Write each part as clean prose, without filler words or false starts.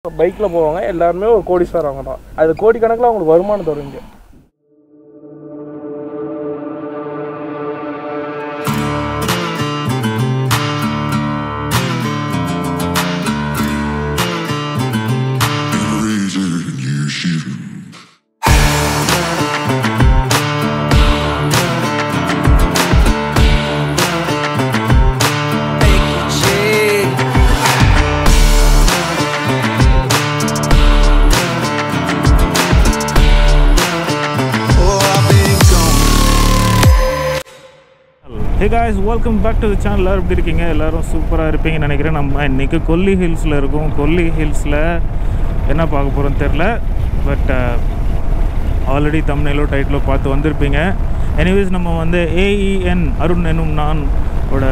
பைக்கில் போவாங்க எல்லாருமே ஒரு கோடீஸ்வரங்க தான். அது கோடிக்கணக்கில் அவங்களுக்கு வருமானம் தரும் இங்கே. Hey guys, welcome back to the channel. எல்லாரும் எப்படி இருக்கீங்க? எல்லாரும் சூப்பராக இருப்பீங்கன்னு நினைக்கிறேன். நம்ம இன்றைக்கி கொல்லி ஹில்ஸில் இருக்கோம். கொல்லி ஹில்ஸில் என்ன பார்க்க போகிறோன்னு தெரில, பட் ஆல்ரெடி தம்ப்நெயிலோ டைட்டிலோ பார்த்து வந்திருப்பீங்க. எனிவேஸ் நம்ம வந்து AEN அருண் என்னும் நான்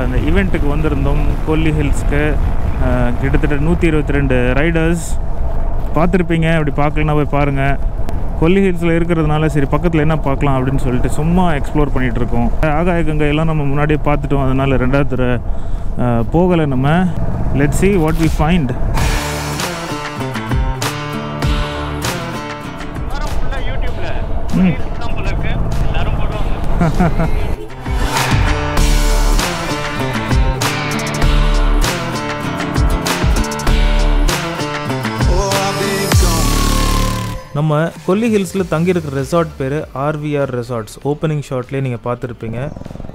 அந்த ஈவெண்ட்டுக்கு வந்திருந்தோம் கொல்லி ஹில்ஸ்க்கு. கிட்டத்தட்ட 122 ரைடர்ஸ் பார்த்துருப்பீங்க. அப்படி பார்க்கலன்னா போய் பாருங்கள். கொல்லி ஹில்ஸில் இருக்கிறதுனால சரி பக்கத்தில் என்ன பார்க்கலாம் அப்படின்னு சொல்லிட்டு சும்மா எக்ஸ்ப்ளோர் பண்ணிகிட்ருக்கோம். ஆகாய கங்கை எல்லாம் நம்ம முன்னாடியே பார்த்துட்டோம், அதனால் ரெண்டாவது தடவை போகலை நம்ம. Let's see what we find. நம்ம கொல்லி ஹில்ஸில் தங்கியிருக்கிற ரெசார்ட் பேர் RVR ரெசார்ட்ஸ். ஓப்பனிங் ஷாட்லேயே நீங்கள் பார்த்துருப்பீங்க.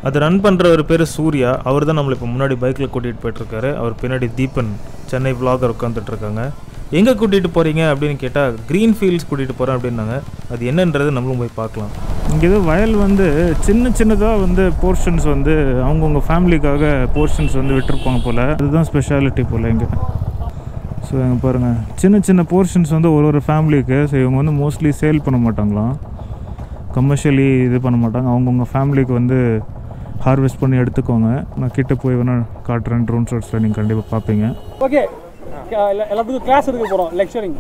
அது ரன் பண்ணுற ஒரு பேர் சூர்யா. அவர் தான் நம்மளை இப்போ முன்னாடி பைக்கில் கூட்டிகிட்டு போயிட்டுருக்காரு. அவர் பின்னாடி தீபன் சென்னை விளாகர் உட்காந்துட்ருக்காங்க. எங்கே கூட்டிகிட்டு போகிறீங்க அப்படின்னு கேட்டால் க்ரீன் ஃபீல்ட்ஸ் கூட்டிகிட்டு போகிறேன் அப்படின்னாங்க. அது என்னன்றது நம்மளும் போய் பார்க்கலாம். இங்கே ஏதோ வயல் வந்து சின்னதாக வந்து போர்ஷன்ஸ் வந்து அவங்கவுங்க ஃபேமிலிக்காக போர்ஷன்ஸ் வந்து விட்டுருப்பாங்க போல். அதுதான் ஸ்பெஷாலிட்டி போல் இங்கே. ஸோ இங்கே பாருங்கள், சின்ன போர்ஷன்ஸ் வந்து ஒரு ஃபேமிலிக்கு. ஸோ இவங்க வந்து மோஸ்ட்லி சேல் பண்ண மாட்டாங்களாம், கமர்ஷியலி இது பண்ண மாட்டாங்க. அவங்கவுங்க ஃபேமிலிக்கு வந்து ஹார்வெஸ்ட் பண்ணி எடுத்துக்கோங்க. நான் கிட்ட போய் வேணால் காட்டுறேன். ட்ரோன் ஷாட்ஸில் நீங்கள் கண்டிப்பாக பார்ப்பீங்க. ஓகே, எல்லாத்துக்கும் கிளாஸ் எடுக்க போகிறோம், லெக்சரிங்.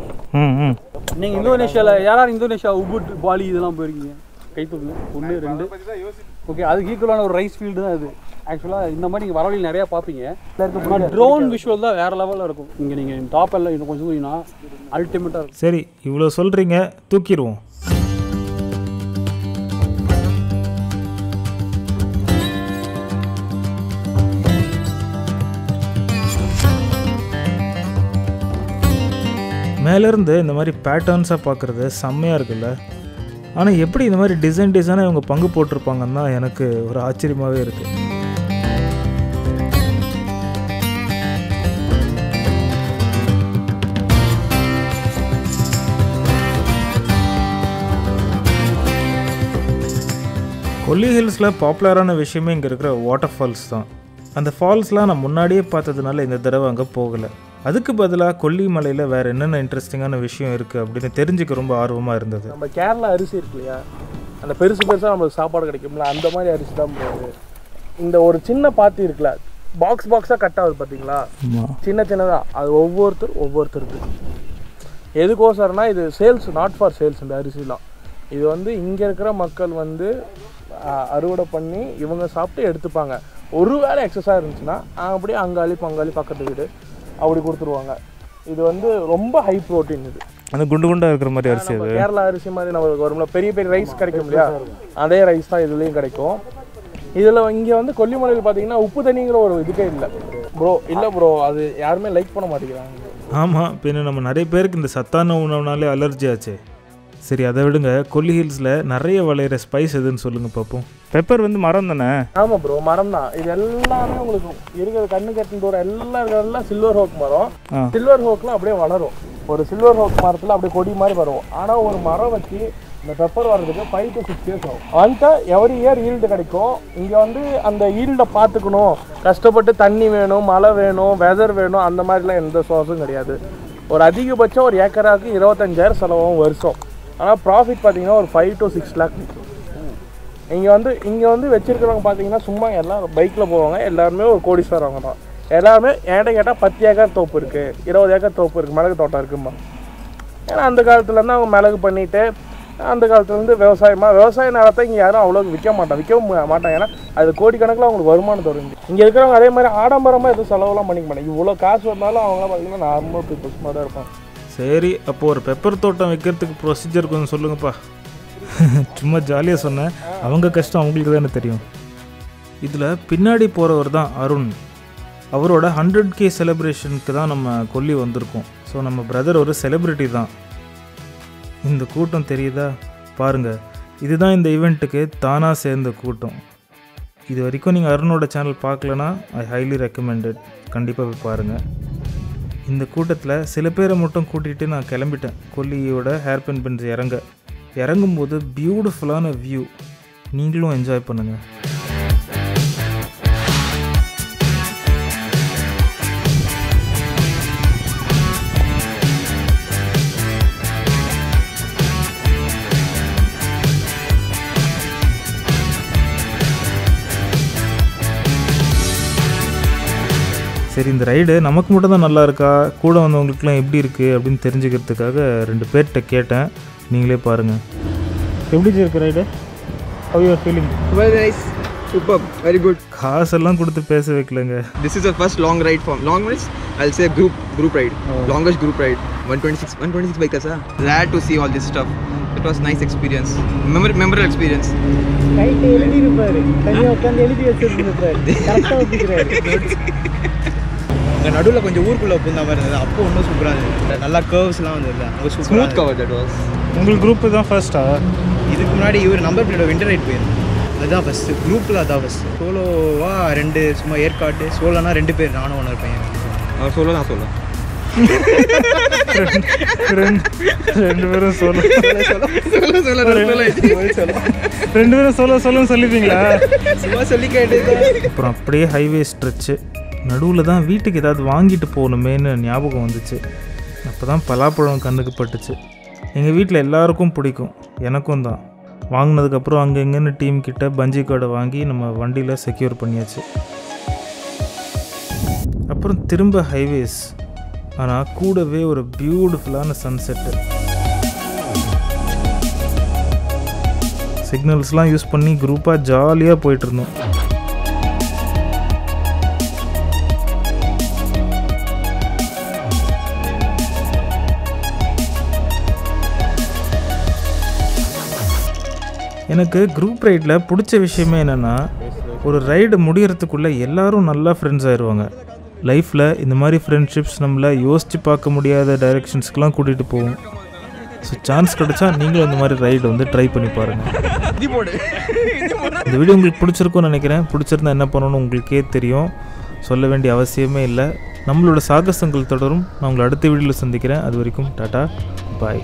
நீங்கள் இந்தோனேஷியாவில் யாராவது இந்தோனேஷியா உபுட் பாலி இதெல்லாம் போயிருக்கீங்க? கைத்தூக்குங்க. 1 2. ஓகே, அதுக்கு ஈக்குவலான ஒரு ரைஸ் ஃபீல்டு தான் அது. ஆக்சுவலாக இந்த மாதிரி நீங்கள் வரவழியில் நிறையா பார்ப்பீங்க. ட்ரோன் விஷுவல் தான் வேறு லெவலில் இருக்கும். இங்கே நீங்கள் டாப் எல்லாம் இன்னும் கொஞ்சம் தூக்கினா அல்டிமேட்டாக இருக்கும். சரி, இவ்வளோ சொல்கிறீங்க, தூக்கிடுவோம். மேலேருந்து இந்த மாதிரி பேட்டர்ன்ஸாக பார்க்குறது செம்மையாக இருக்குல்ல. ஆனால் எப்படி இந்த மாதிரி டிசைனாக இவங்க பங்கு போட்டிருப்பாங்கன்னா எனக்கு ஒரு ஆச்சரியமாகவே இருக்குது. கொல்லி ஹில்ஸில் பாப்புலரான விஷயமே இங்கே இருக்கிற வாட்டர் ஃபால்ஸ் தான். அந்த ஃபால்ஸ்லாம் நான் முன்னாடியே பார்த்ததுனால இந்த தடவை அங்கே போகலை. அதுக்கு பதிலாக கொல்லி மலையில் வேறு என்னென்ன இன்ட்ரெஸ்டிங்கான விஷயம் இருக்குது அப்படின்னு தெரிஞ்சுக்க ரொம்ப ஆர்வமாக இருந்தது. நம்ம கேரளா அரிசி இருக்கு இல்லையா, அந்த பெருசாக நம்மளுக்கு சாப்பாடு கிடைக்கும்ல, அந்த மாதிரி அரிசி தான் போகுது. இந்த ஒரு சின்ன பாத்தி இருக்குல்ல, பாக்ஸாக கட் ஆகுது பார்த்தீங்களா, சின்னதாக. அது ஒவ்வொருத்தருக்கு எதுக்கோசரம்னா இது சேல்ஸ், நாட் ஃபார் சேல்ஸ். இந்த அரிசிலாம் இது வந்து இங்கே இருக்கிற மக்கள் வந்து அறுவடை பண்ணி இவங்க சாப்பிட்டு எடுத்துப்பாங்க. ஒரு வேளை எக்ஸஸாக இருந்துச்சுன்னா அப்படியே அங்காளி பக்கத்து வீடு அப்படி கொடுத்துருவாங்க. இது வந்து ரொம்ப ஹை ப்ரோட்டீன். இது அந்த குண்டாக இருக்கிற மாதிரி அரிசி, அது கேரளா அரிசி மாதிரி நம்மளுக்கு வரும்ல, பெரிய ரைஸ் கிடைக்கும் இல்லையா, அதே ரைஸ் தான் இதுலேயும் கிடைக்கும். இதில் இங்கே வந்து கொல்லிமலையில் பார்த்தீங்கன்னா உப்பு தண்ணிங்கிற ஒரு இதுக்கே இல்லை ப்ரோ. அது யாருமே லைக் பண்ண மாட்டேங்கிறாங்க. ஆமாம், பின்ன நம்ம நிறைய பேருக்கு இந்த சத்தான உணவுனாலே அலர்ஜி ஆச்சு. சரி, அதை விடுங்க. கொல்லி ஹில்ஸில் நிறைய விளையிற ஸ்பைஸ் எதுன்னு சொல்லுங்கள் பார்ப்போம். பெப்பர் வந்து மரம் தானே? ஆமாம் ப்ரோ, மரம் தான். இது எல்லாமே உங்களுக்கு இருக்கிற கண்ணு கட்டின தூரம் எல்லாம் சில்வர் ஹோக் மரம். சில்வர் ஹோக்லாம் அப்படியே வளரும். ஒரு சில்வர் ஹோக் மரத்தில் அப்படியே கொடி மாதிரி வரும். ஆனால் ஒரு மரம் வச்சு இந்த பெப்பர் வர்றதுக்கு 5 to 6 years ஆகும். வந்துட்டு எவ்ரி இயர் ஈல்டு கிடைக்கும். இங்கே வந்து அந்த ஈல்டை பார்த்துக்கணும், கஷ்டப்பட்டு தண்ணி வேணும், மழை வேணும், வெதர் வேணும், அந்த மாதிரிலாம் எந்த சோர்ஸும் கிடையாது. ஒரு அதிகபட்சம் ஒரு ஏக்கராக்கு 25,000 செலவாகும் வருஷம். ஆனால் ப்ராஃபிட் பார்த்தீங்கன்னா ஒரு 5 to 6 lakh. இங்கே வந்து வச்சுருக்கிறவங்க பார்த்தீங்கன்னா சும்மா எல்லாம் பைக்கில் போவாங்க, எல்லாருமே ஒரு கோடீஸ்வரவங்க தான். எல்லாருமே என்கிட்ட கேட்டால் 10 ஏக்கர் தோப்பு இருக்குது, 20 ஏக்கர் தோப்பு இருக்குது, மிளகு தோட்டம் இருக்குமா. ஏன்னா அந்த காலத்துலேருந்து அவங்க மிளகு பண்ணிவிட்டு அந்த காலத்துலேருந்து விவசாய நிலத்தை இங்கே யாரும் அவ்வளோக்கு விற்கவும் மாட்டாங்க. ஏன்னா அது கோடிக்கணக்கில் அவங்களுக்கு வருமானம் தரும். இங்கே இருக்கிறவங்க அதே மாதிரி ஆடம்பரமாக எதுவும் செலவெல்லாம் பண்ணிக்க மாட்டாங்க. இவ்வளோ காசு வந்தாலும் அவங்களாம் பார்த்தீங்கன்னா நார்மல் பீப்புள்ஸ் மாதிரி தான் இருப்பாங்க. சரி, அப்போது ஒரு பெப்பர் தோட்டம் வைக்கிறதுக்கு ப்ரொசீஜர் கொஞ்சம் சொல்லுங்கப்பா. சும்மா ஜாலியாக சொன்னேன், அவங்க கஷ்டம் அவங்களுக்கு தானே தெரியும். இதில் பின்னாடி போகிறவர் தான் அருண். அவரோட 100K செலிப்ரேஷனுக்கு தான் நம்ம கொல்லி வந்திருக்கோம். ஸோ நம்ம பிரதர் ஒரு செலிப்ரிட்டி தான். இந்த கூட்டம் தெரியுதா பாருங்கள், இதுதான் இந்த ஈவெண்ட்டுக்கு தானாக சேர்ந்த கூட்டம். இது வரைக்கும் நீங்கள் அருணோட சேனல் பார்க்கலனா ஐ ஹைலி ரெக்கமெண்டட், கண்டிப்பாக போய் பாருங்கள். இந்த கூட்டத்தில் சில பேரை மட்டும் கூட்டிகிட்டு நான் கிளம்பிட்டேன் கொல்லியோட ஹேர்பின் பென்ஸ் இறங்கும்போது பியூட்டிஃபுல்லான வியூ. நீங்களும் என்ஜாய் பண்ணுங்கள். சரி, இந்த ரைடு நமக்கு மட்டும் தான் நல்லா இருக்கா, கூட வந்தவங்களுக்குலாம் எப்படி இருக்குது அப்படின்னு தெரிஞ்சுக்கிறதுக்காக 2 பேர்கிட்ட கேட்டேன். நீங்களே பாருங்கள். எப்படி இருக்கு ride? How you are feeling? Very nice. Superb. Very good. காசெல்லாம் கொடுத்து பேச வைக்கலங்க. This is the first long ride for long means I'll say group ride. Longest group ride. 126 bikers. Glad to see all this stuff. It was nice experience. Memorable experience. Right எழுதி இருப்பாரு, தனியாக உட்காந்து எழுதி வச்சிருந்துருப்பாரு, கரெக்டாக வச்சுக்கிறாரு. அங்கே நடுவில் கொஞ்சம் ஊருக்குள்ளே புந்த மாதிரி இருந்தது. அப்போ ஒன்றும் சூப்பராக இருந்தது. நல்லா கர்வ்ஸ்லாம் வந்தது. அங்கே Smooth cover that was. உங்கள் குரூப்பு தான் ஃபர்ஸ்ட்டா? இதுக்கு முன்னாடி இவர் நம்பர் பிளேட் விண்டர் ரைட் போயிருந்தோம். அதுதான் ஃபஸ்ட்டு. குரூப்பில் அதான் ஃபஸ்ட்டு. சோலோவாக 2 சும்மா ஏற்காடு. சோலோனா 2 பேர், நானும் ஒன்று பையன். அவர் சொல்ல நான் சொல்ல 2 பேரும் சொல்ல 2 பேரும் சொல்லுன்னு சொல்லிப்பீங்களா? சும்மா சொல்லி கேட்டு அப்புறம் அப்படியே ஹைவே ஸ்ட்ரெச்சு. நடுவில் தான் வீட்டுக்கு ஏதாவது வாங்கிட்டு போகணுமேன்னு ஞாபகம் வந்துச்சு. அப்போ தான் பலாப்பழம் கண்ணுக்கு பட்டுச்சு. எங்கள் வீட்டில் எல்லாருக்கும் பிடிக்கும், எனக்கும் தான். வாங்கினதுக்கப்புறம் அங்கே எங்கேன்னு டீம் கிட்ட பஞ்சி கார்டை வாங்கி நம்ம வண்டியில் செக்யூர் பண்ணியாச்சு. அப்புறம் திரும்ப ஹைவேஸ், ஆனால் கூடவே ஒரு பியூட்டிஃபுல்லான சன்செட்டு. சிக்னல்ஸ்லாம் யூஸ் பண்ணி குரூப்பாக ஜாலியாக போயிட்டுருந்தோம். எனக்கு குரூப் ரைடில் பிடிச்ச விஷயமே என்னென்னா, ஒரு ரைடு முடிகிறதுக்குள்ளே எல்லோரும் நல்லா ஃப்ரெண்ட்ஸ் ஆயிடுவாங்க. லைஃப்பில் இந்த மாதிரி ஃப்ரெண்ட்ஷிப்ஸ் நம்மளை யோசித்து பார்க்க முடியாத டைரெக்ஷன்ஸ்க்கெலாம் கூட்டிகிட்டு போவோம். ஸோ சான்ஸ் கிடச்சா நீங்களும் இந்த மாதிரி ரைடு வந்து ட்ரை பண்ணி பாருங்கள். இந்த வீடியோ உங்களுக்கு பிடிச்சிருக்கும்னு நினைக்கிறேன். பிடிச்சிருந்தா என்ன பண்ணணும்னு உங்களுக்கே தெரியும், சொல்ல வேண்டிய அவசியமே இல்லை. நம்மளோட சாகசங்கள் தொடரும். நான் உங்களை அடுத்த வீடியோவில் சந்திக்கிறேன். அது வரைக்கும் டாட்டா, பாய்.